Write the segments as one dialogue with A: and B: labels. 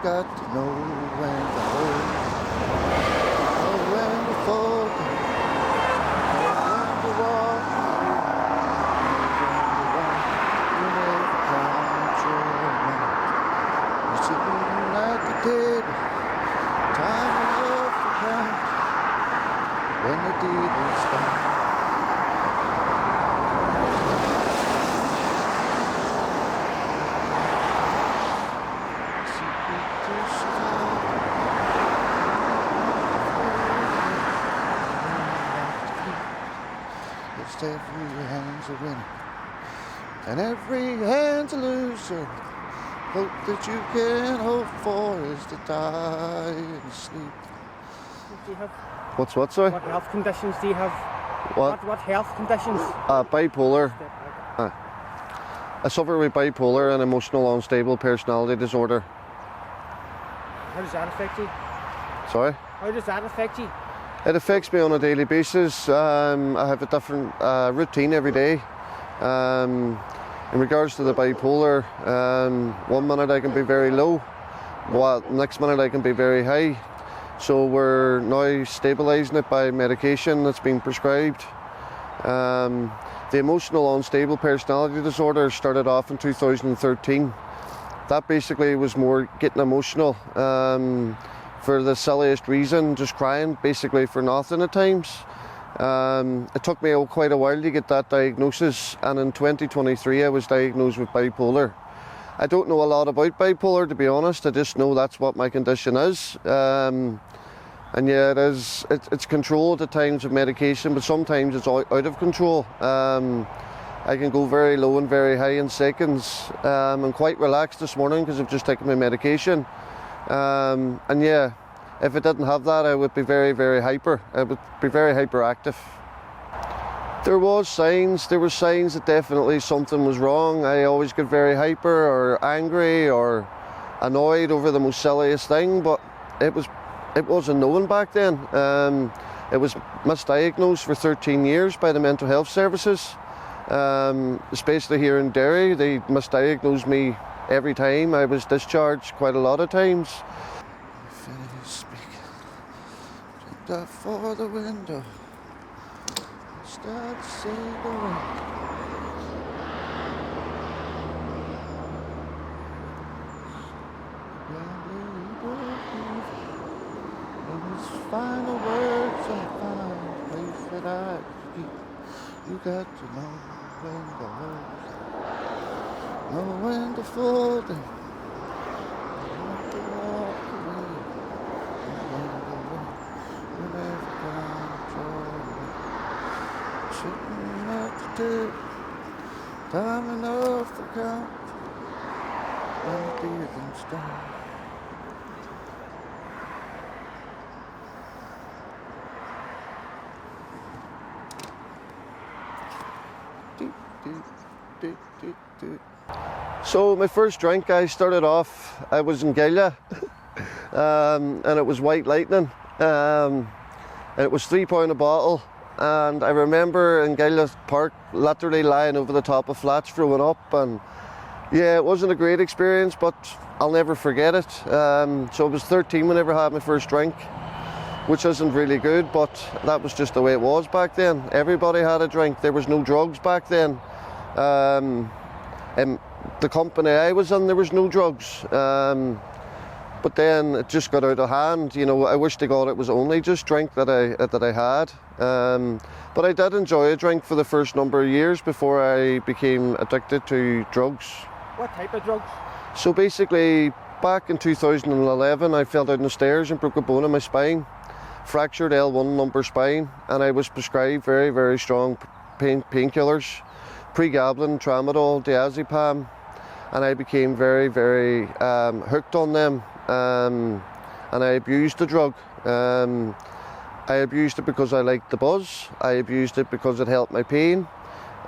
A: got to know when to hold, know when to fold, know when to walk, you never count your money. You're sitting at the table, time enough to count when the deed is done. Every hand's a winner, and every hand's a loser. Hope that you can hope for is to die and sleep.
B: What do you have?
A: What, sorry?
B: What health conditions do you have?
A: What
B: health conditions?
A: Bipolar. I suffer with bipolar and emotional unstable personality disorder.
B: How does that affect you?
A: Sorry?
B: How does that affect you?
A: It affects me on a daily basis. I have a different routine every day. In regards to the bipolar, 1 minute I can be very low, while next minute I can be very high. So we're now stabilising it by medication that's been prescribed. The emotional unstable personality disorder started off in 2013. That basically was more getting emotional. For the silliest reason, just crying basically for nothing at times. It took me quite a while to get that diagnosis, and in 2023 I was diagnosed with bipolar. I don't know a lot about bipolar, to be honest. I just know that's what my condition is. And yeah, it's controlled at times with medication, but sometimes it's out of control. I can go very low and very high in seconds. I'm quite relaxed this morning because I've just taken my medication. And yeah, if I didn't have that, I would be very, very hyper. I would be very hyperactive. There were signs that definitely something was wrong. I always get very hyper or angry or annoyed over the most silliest thing, but it wasn't known back then. It was misdiagnosed for 13 years by the mental health services, especially here in Derry. They misdiagnosed me every time. I was discharged quite a lot of times. Finish speaking, jumped out for the window, start to say the wind. And these final words and final place that I speak, you got to know when to hold, know when to fold and when to walk away, and when to run, you never control me. Sitting at the table, time enough to count when the dealing's done. So my first drink, I started off, I was in Galia, and it was White Lightning, and it was £3 a bottle, and I remember in Galia Park literally lying over the top of flats throwing up, and yeah, it wasn't a great experience, but I'll never forget it. So I was 13 whenever I had my first drink, which isn't really good, but that was just the way it was back then. Everybody had a drink. There was no drugs back then. In the company I was in, there was no drugs. But then it just got out of hand. You know, I wish to God it was only just drink that I had. But I did enjoy a drink for the first number of years before I became addicted to drugs.
B: What type of drugs?
A: So basically, back in 2011, I fell down the stairs and broke a bone in my spine. Fractured L1 lumbar spine, and I was prescribed very, very strong painkillers, pregabalin, tramadol, diazepam, and I became very, very hooked on them, and I abused the drug. I abused it because I liked the buzz. I abused it because it helped my pain,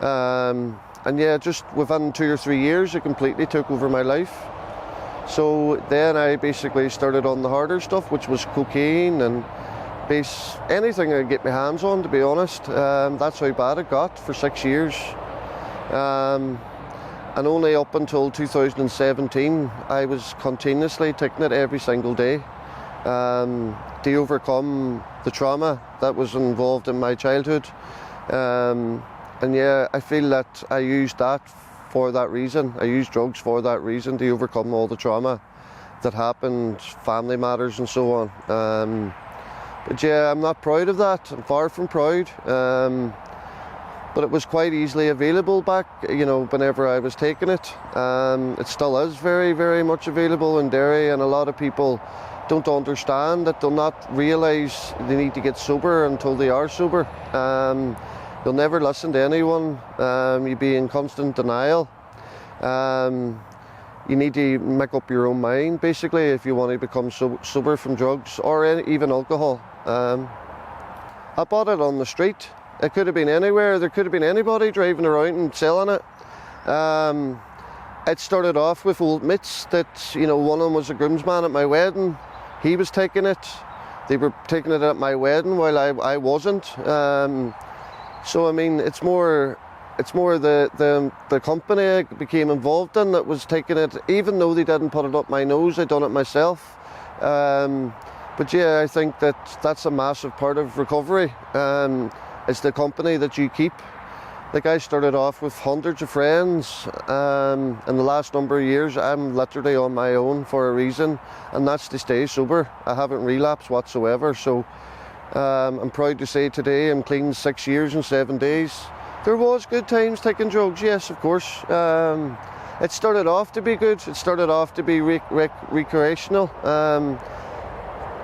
A: and yeah, just within 2 or 3 years, it completely took over my life. So then I basically started on the harder stuff, which was cocaine and anything I could get my hands on, to be honest. That's how bad it got for 6 years. and only up until 2017 I was continuously taking it every single day to overcome the trauma that was involved in my childhood. And yeah, I feel that I used that for that reason. I used drugs for that reason, to overcome all the trauma that happened, family matters and so on. But yeah, I'm not proud of that. I'm far from proud. But it was quite easily available back, whenever I was taking it. It still is very, very much available in Derry, and a lot of people don't understand that. They'll not realise they need to get sober until they are sober. You'll never listen to anyone. You'll be in constant denial. You need to make up your own mind, basically, if you want to become sober from drugs or even alcohol. I bought it on the street. It could have been anywhere. There could have been anybody driving around and selling it. It started off with old mates that, one of them was a groomsman at my wedding. He was taking it. They were taking it at my wedding while I wasn't. So I mean, it's more the company I became involved in that was taking it, even though they didn't put it up my nose. I done it myself. But yeah, I think that's a massive part of recovery. It's the company that you keep. Like, I started off with hundreds of friends. In the last number of years, I'm literally on my own for a reason, and that's to stay sober. I haven't relapsed whatsoever. So I'm proud to say today I'm clean 6 years and 7 days. There was good times taking drugs, yes, of course. It started off to be good. It started off to be recreational.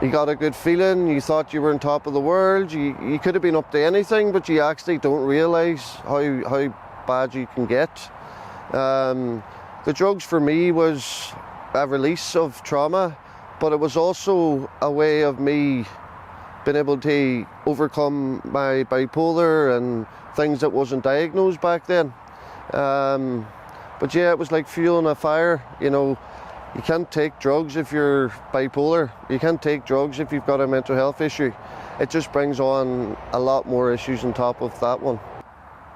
A: You got a good feeling. You thought you were on top of the world. You could have been up to anything, but you actually don't realise how bad you can get. The drugs for me was a release of trauma, but it was also a way of me being able to overcome my bipolar and things that wasn't diagnosed back then. But yeah, it was like fueling a fire. You can't take drugs if you're bipolar. You can't take drugs if you've got a mental health issue. It just brings on a lot more issues on top of that one.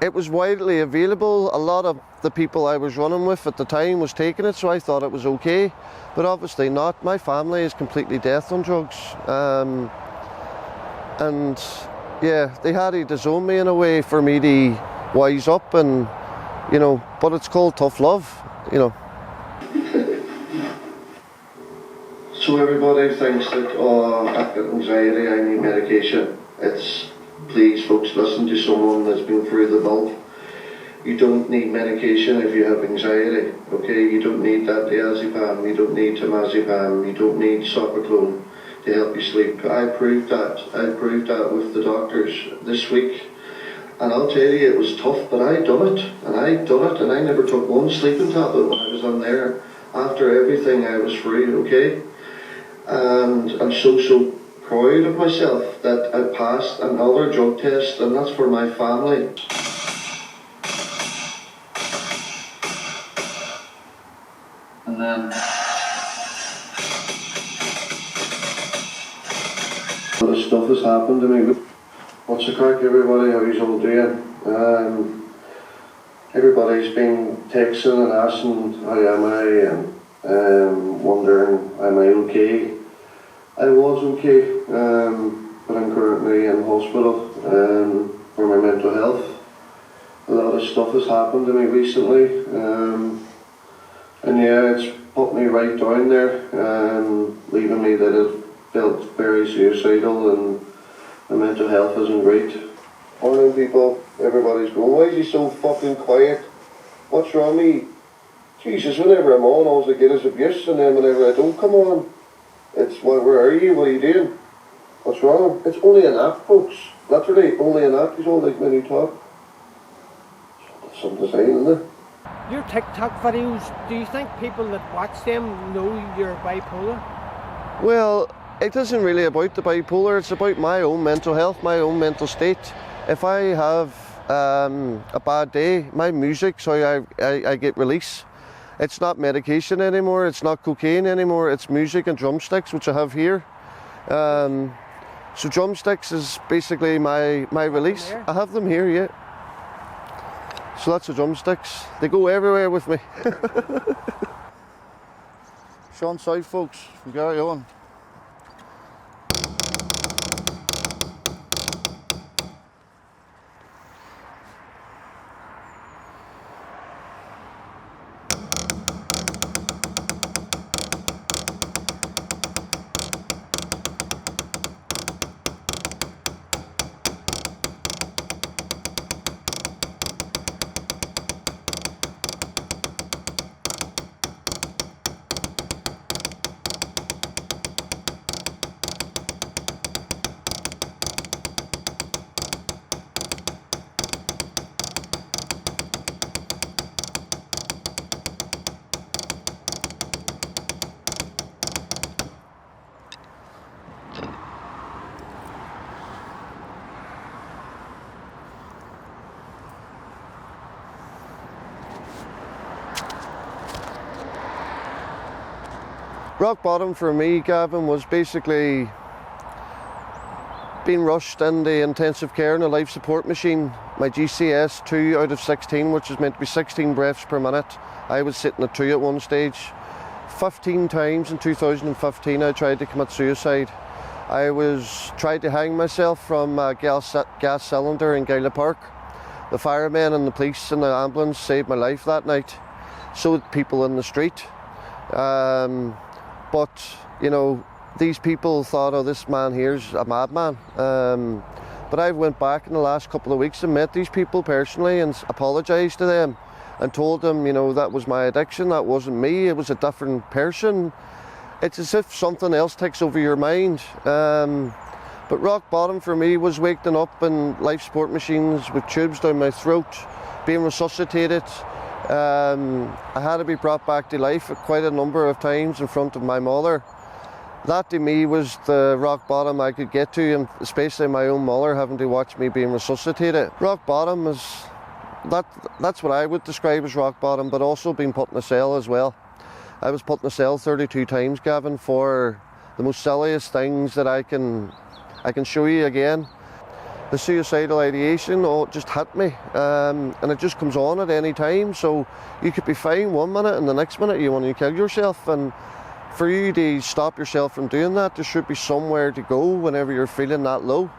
A: It was widely available. A lot of the people I was running with at the time was taking it, so I thought it was okay, but obviously not. My family is completely death on drugs. And yeah, they had to disown me in a way for me to wise up, and but it's called tough love. So everybody thinks that, I've got anxiety, I need medication. Please folks, listen to someone that's been through the bump. You don't need medication if you have anxiety, okay? You don't need that diazepam, you don't need temazepam, you don't need sopaclone to help you sleep. I proved that with the doctors this week. And I'll tell you, it was tough, but I done it, and I never took one sleeping tablet when I was on there. After everything, I was free, okay? And I'm so proud of myself that I passed another drug test, and that's for my family. And then a lot of stuff has happened to me. What's the crack, everybody? How you all doing? Everybody's been texting and asking how am I, and wondering am I okay. I was okay, but I'm currently in hospital for my mental health. A lot of stuff has happened to me recently, and yeah, it's put me right down there, leaving me that it felt very suicidal, and my mental health isn't great. Morning people, everybody's going, why is he so fucking quiet? What's wrong with me? Jesus, whenever I'm on, all I get is abuse, and then whenever I don't come on, it's, well, where are you? What are you doing? What's wrong? It's only an app, folks. Literally, only an app. He's all like when you talk. There's some design in there.
B: Your TikTok videos, do you think people that watch them know you're bipolar?
A: Well, it isn't really about the bipolar. It's about my own mental health, my own mental state. If I have a bad day, my music's how I get release. It's not medication anymore, it's not cocaine anymore, it's music and drumsticks, which I have here. So drumsticks is basically my release. I have them here, yeah. So that's the drumsticks. They go everywhere with me. Sean South, folks, from Gary on. Rock bottom for me, Gavin, was basically being rushed in the intensive care in a life support machine. My GCS 2 out of 16, which is meant to be 16 breaths per minute. I was sitting at 2 at one stage. 15 times in 2015 I tried to commit suicide. I tried to hang myself from a gas cylinder in Gaila Park. The firemen and the police and the ambulance saved my life that night. So did people in the street. But, you know, these people thought, oh, this man here's a madman. But I went back in the last couple of weeks and met these people personally and apologised to them and told them, you know, that was my addiction, that wasn't me, it was a different person. It's as if something else takes over your mind. But rock bottom for me was waking up in life support machines with tubes down my throat, being resuscitated. I had to be brought back to life quite a number of times in front of my mother. That to me was the rock bottom I could get to, and especially my own mother having to watch me being resuscitated. Rock bottom is, that's what I would describe as rock bottom, but also being put in a cell as well. I was put in a cell 32 times, Gavin, for the most silliest things that I can show you again. The suicidal ideation, it just hit me, and it just comes on at any time. So you could be fine one minute and the next minute you want to kill yourself, and for you to stop yourself from doing that, there should be somewhere to go whenever you're feeling that low.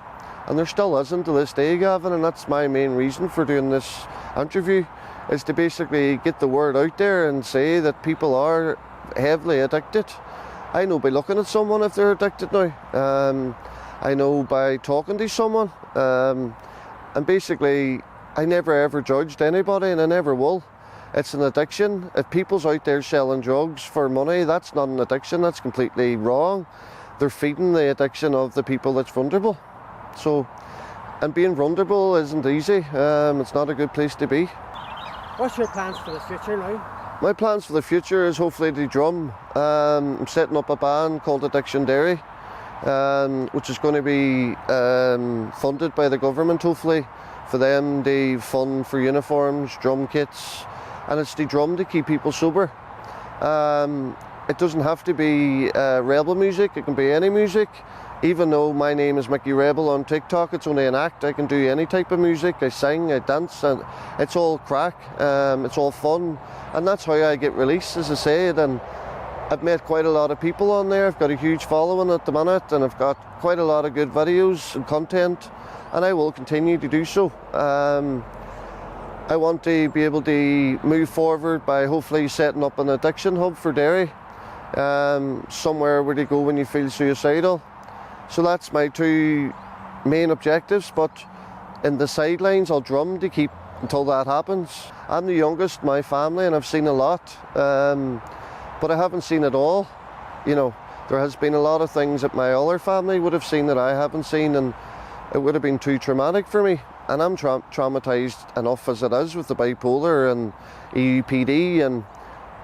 A: And there still isn't to this day, Gavin, and that's my main reason for doing this interview, is to basically get the word out there and say that people are heavily addicted. I know by looking at someone if they're addicted now. I know by talking to someone, and basically I never ever judged anybody, and I never will. It's an addiction. If people's out there selling drugs for money, that's not an addiction, that's completely wrong. They're feeding the addiction of the people that's vulnerable. So, and being vulnerable isn't easy, it's not a good place to be.
B: What's your plans for the future now?
A: My plans for the future is hopefully to drum. I'm setting up a band called Addiction Derry, which is going to be funded by the government, hopefully, for them to fund for uniforms, drum kits, and it's the drum to keep people sober. It doesn't have to be rebel music, it can be any music. Even though my name is Mickey Rebel on TikTok, it's only an act. I can do any type of music. I sing, I dance, and it's all crack, it's all fun, and that's how I get released, as I said. And I've met quite a lot of people on there. I've got a huge following at the minute, and I've got quite a lot of good videos and content, and I will continue to do so. I want to be able to move forward by hopefully setting up an addiction hub for Derry, somewhere where to go when you feel suicidal. So that's my two main objectives, but in the sidelines I'll drum to keep until that happens. I'm the youngest in my family and I've seen a lot, but I haven't seen it all. You know, there has been a lot of things that my other family would have seen that I haven't seen, and it would have been too traumatic for me. And I'm traumatised enough as it is with the bipolar and EUPD, and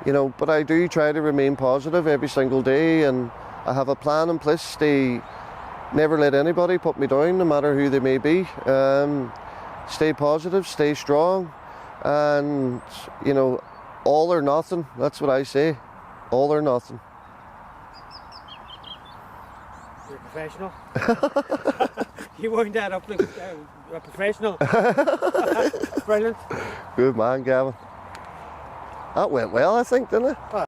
A: you know, but I do try to remain positive every single day, and I have a plan in place to never let anybody put me down, no matter who they may be. Stay positive, stay strong, and you know, all or nothing. That's what I say, all or nothing.
B: You're a professional. You wound that up like a professional. Brilliant.
A: Good man, Gavin. That went well, I think, didn't it?